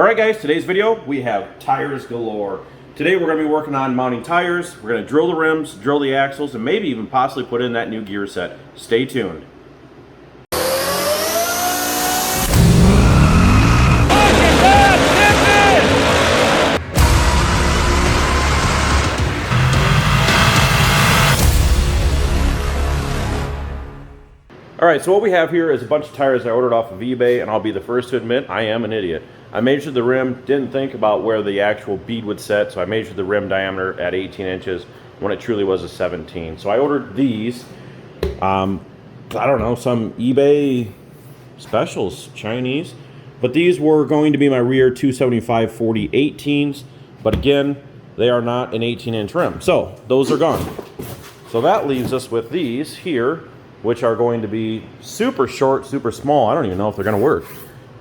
Alright guys, today's video, we have tires galore. Today we're going to be working on mounting tires. We're going to drill the rims, drill the axles, and maybe even possibly put in that new gear set. Stay tuned. Alright, so what we have here is a bunch of tires I ordered off of eBay, and I'll be the first to admit I am an idiot. I measured the rim, didn't think about where the actual bead would set, so I measured the rim diameter at 18 inches when it truly was a 17. So I ordered these, I don't know, some eBay specials, Chinese. But these were going to be my rear 275/40 18s, but again, they are not an 18-inch rim. So those are gone. So that leaves us with these here, which are going to be super short, super small. I don't even know if they're going to work.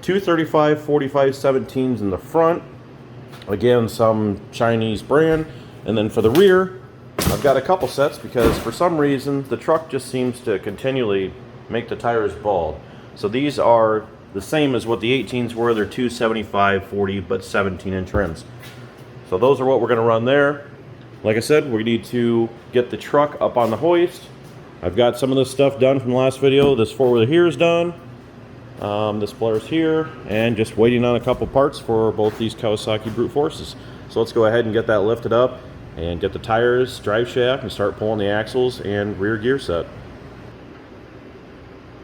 235/45 17s in the front. Again, some Chinese brand. And then for the rear, I've got a couple sets because for some reason, the truck just seems to continually make the tires bald. So these are the same as what the 18s were. They're 275/40, but 17-inch rims. So those are what we're going to run there. Like I said, we need to get the truck up on the hoist. I've got some of this stuff done from the last video. This four-wheeler here is done. This player's here. And just waiting on a couple parts for both these Kawasaki brute forces. So let's go ahead and get that lifted up and get the tires, drive shaft, and start pulling the axles and rear gear set.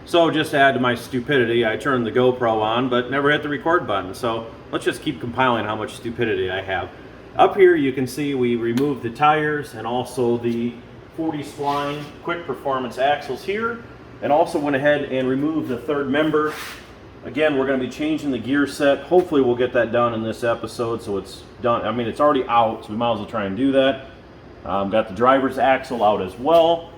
So just to add to my stupidity, I turned the GoPro on but never hit the record button. So let's just keep compiling how much stupidity I have. Up here you can see we removed the tires and also the 40 spline quick performance axles here, and also went ahead and removed the third member. Again, we're going to be changing the gear set. Hopefully we'll get that done in this episode, so it's done. I mean, it's already out, so we might as well try and do that. Got the driver's axle out as well.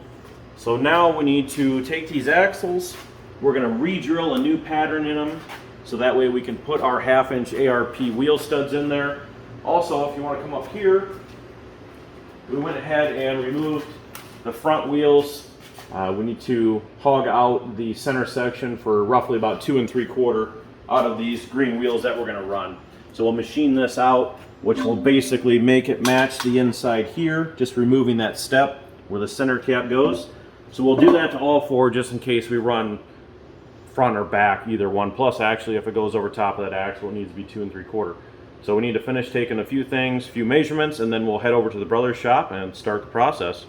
So now we need to take these axles, we're going to re-drill a new pattern in them, so that way we can put our 1/2-inch ARP wheel studs in there. Also, if you want to come up here, we went ahead and removed the front wheels. We need to hog out the center section for roughly about 2 3/4 out of these green wheels that we're going to run. So we'll machine this out, which will basically make it match the inside here, just removing that step where the center cap goes. So we'll do that to all four just in case we run front or back, either one. Plus, actually, if it goes over top of that axle, it needs to be 2 3/4. So we need to finish taking a few things, a few measurements, and then we'll head over to the brother's shop and start the process.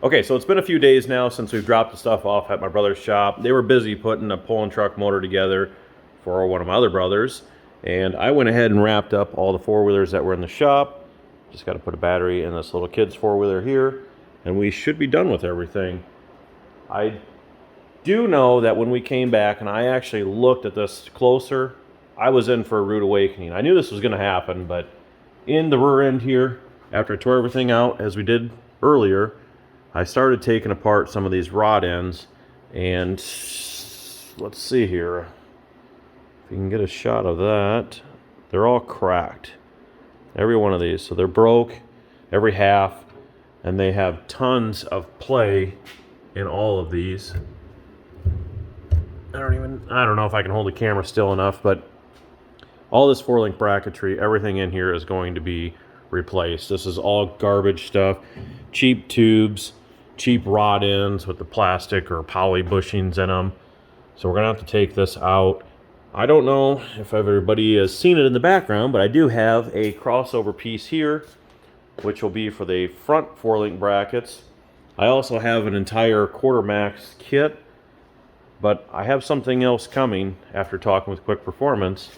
Okay, so it's been a few days now since we've dropped the stuff off at my brother's shop. They were busy putting a pulling truck motor together for one of my other brothers, and I went ahead and wrapped up all the four-wheelers that were in the shop. Just got to put a battery in this little kid's four-wheeler here, and we should be done with everything. I do know that when we came back and I actually looked at this closer, I was in for a rude awakening. I knew this was going to happen, but in the rear end here, after I tore everything out, as we did earlier, I started taking apart some of these rod ends, and let's see here. If you can get a shot of that, they're all cracked. Every one of these. So they're broke, every half, and they have tons of play in all of these. I don't know if I can hold the camera still enough, but all this 4-link bracketry, everything in here is going to be replaced. This is all garbage stuff, cheap tubes, cheap rod ends with the plastic or poly bushings in them. So we're gonna have to take this out. I don't know if everybody has seen it in the background, but I do have a crossover piece here, which will be for the front 4-link brackets. I also have an entire quarter max kit, but I have something else coming after talking with Quick Performance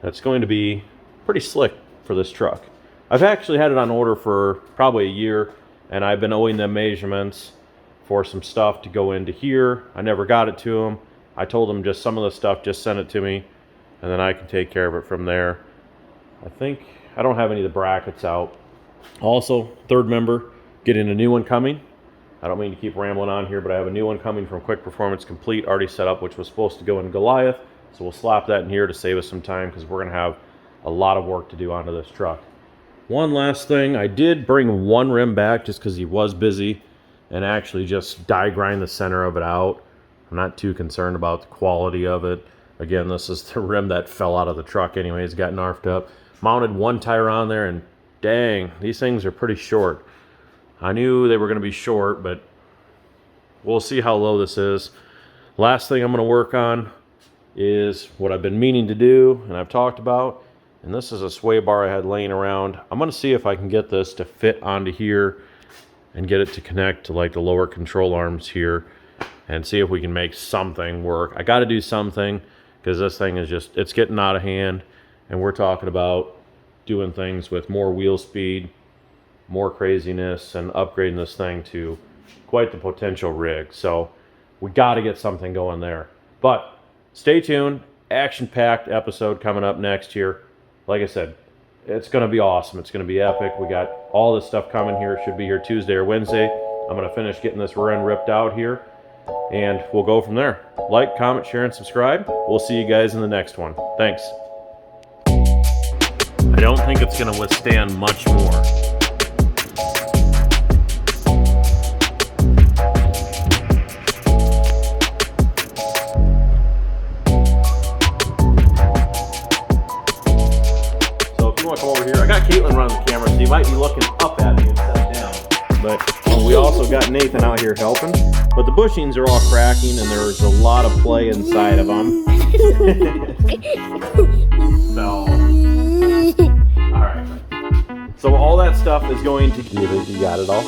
that's going to be pretty slick for this truck. I've actually had it on order for probably a year, and I've been owing them measurements for some stuff to go into here. I never got it to them. I told them just some of the stuff, just send it to me, and then I can take care of it from there. I think I don't have any of the brackets out. Also, third member, getting a new one coming. I don't mean to keep rambling on here, but I have a new one coming from Quick Performance Complete, already set up, which was supposed to go in Goliath. So we'll slap that in here to save us some time, because we're going to have a lot of work to do onto this truck. One last thing, I did bring one rim back just because he was busy, and actually just die grind the center of it out. I'm not too concerned about the quality of it. Again, this is the rim that fell out of the truck anyways, got narfed up. Mounted one tire on there, and dang, these things are pretty short. I knew they were going to be short, but we'll see how low this is. Last thing I'm going to work on is what I've been meaning to do and I've talked about. And this is a sway bar I had laying around. I'm going to see if I can get this to fit onto here and get it to connect to like the lower control arms here and see if we can make something work. I got to do something because this thing is just, it's getting out of hand, and we're talking about doing things with more wheel speed, more craziness, and upgrading this thing to quite the potential rig. So we got to get something going there. But stay tuned. Action-packed episode coming up next year. Like I said, it's going to be awesome. It's going to be epic. We got all this stuff coming here. Should be here Tuesday or Wednesday. I'm going to finish getting this rear end ripped out here, and we'll go from there. Like, comment, share, and subscribe. We'll see you guys in the next one. Thanks. I don't think it's going to withstand much more. Caitlin running the camera, so you might be looking up at me instead of down. But we also got Nathan out here helping. But the bushings are all cracking, and there's a lot of play inside of them. So, all right. So all that stuff is going to. You got it all.